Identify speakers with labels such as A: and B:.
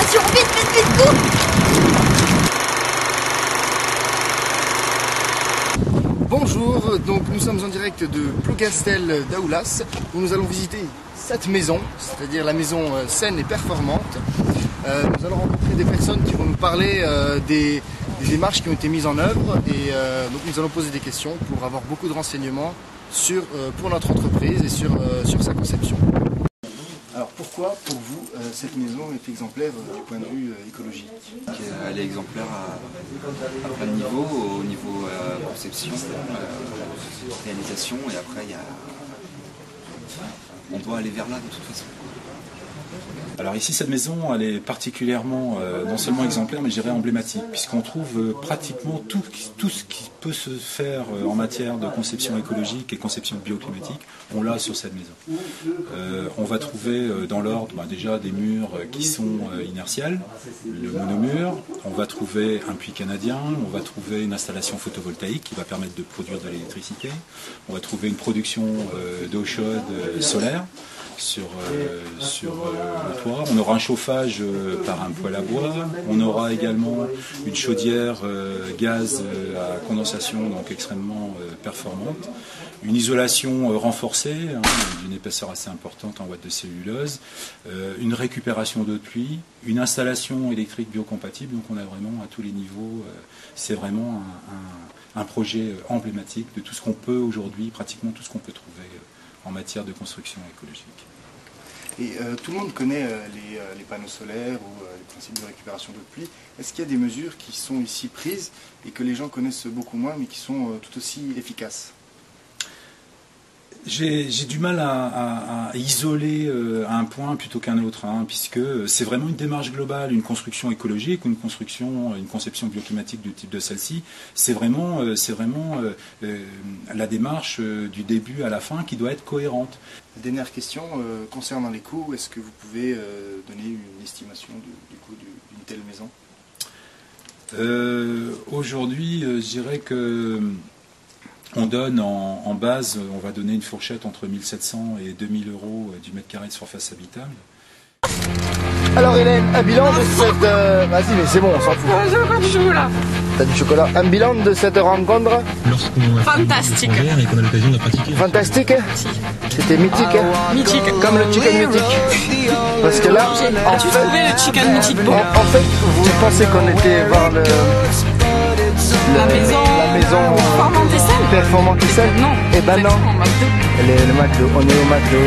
A: Attention, vite, cours!
B: Bonjour, donc nous sommes en direct de Plougastel d'Aoulas où nous allons visiter cette maison, c'est-à-dire la maison saine et performante. Nous allons rencontrer des personnes qui vont nous parler des démarches qui ont été mises en œuvre et donc nous allons poser des questions pour avoir beaucoup de renseignements pour notre entreprise et sur sa conception. Alors pourquoi pour vous cette maison est exemplaire du point de vue écologique?
C: Elle est exemplaire à plein de niveaux, au niveau conception, réalisation, et après on doit aller vers là de toute façon.
D: Alors ici, cette maison, elle est particulièrement non seulement exemplaire, mais je dirais emblématique, puisqu'on trouve pratiquement tout ce qui peut se faire en matière de conception écologique et conception bioclimatique, on l'a sur cette maison. On va trouver dans l'ordre déjà des murs qui sont inertiels, le monomur, on va trouver un puits canadien, on va trouver une installation photovoltaïque qui va permettre de produire de l'électricité, on va trouver une production d'eau chaude solaire sur le toit. On aura un chauffage par un poêle à bois. On aura également une chaudière gaz à condensation, donc extrêmement performante. Une isolation renforcée, d'une épaisseur assez importante en watts de cellulose. Une récupération d'eau de pluie. Une installation électrique biocompatible. Donc on a vraiment à tous les niveaux. C'est vraiment un projet emblématique de tout ce qu'on peut aujourd'hui, pratiquement tout ce qu'on peut trouver en matière de construction écologique.
B: Et tout le monde connaît les panneaux solaires ou les principes de récupération d'eau de pluie. Est-ce qu'il y a des mesures qui sont ici prises et que les gens connaissent beaucoup moins mais qui sont tout aussi efficaces?
D: J'ai du mal à isoler un point plutôt qu'un autre, puisque c'est vraiment une démarche globale, une construction écologique, une conception bioclimatique du type de celle-ci. C'est vraiment la démarche du début à la fin qui doit être cohérente.
B: Dernière question, concernant les coûts, est-ce que vous pouvez donner une estimation du coût d'une telle maison?
D: Aujourd'hui, je dirais que on donne en base, on va donner une fourchette entre 1700 et 2000 euros du mètre carré de surface habitable.
B: Alors Hélène, un bilan de cette... Vas-y, mais c'est bon, on s'en fout.
A: J'ai encore du chocolat.
B: T'as du chocolat. Un bilan de cette rencontre?
A: Fantastique.
E: Et qu'on a l'occasion de la pratiquer.
B: Fantastique? C'était mythique.
A: Mythique.
B: Comme le chicken mythique. Parce que là,
A: As-tu trouvé le chicken mythique bon?
B: en fait, vous pensez qu'on était voir
A: La maison
B: performante et saine?
A: Non.
B: Eh ben non.
A: On est au McDo.
B: On est au McDo.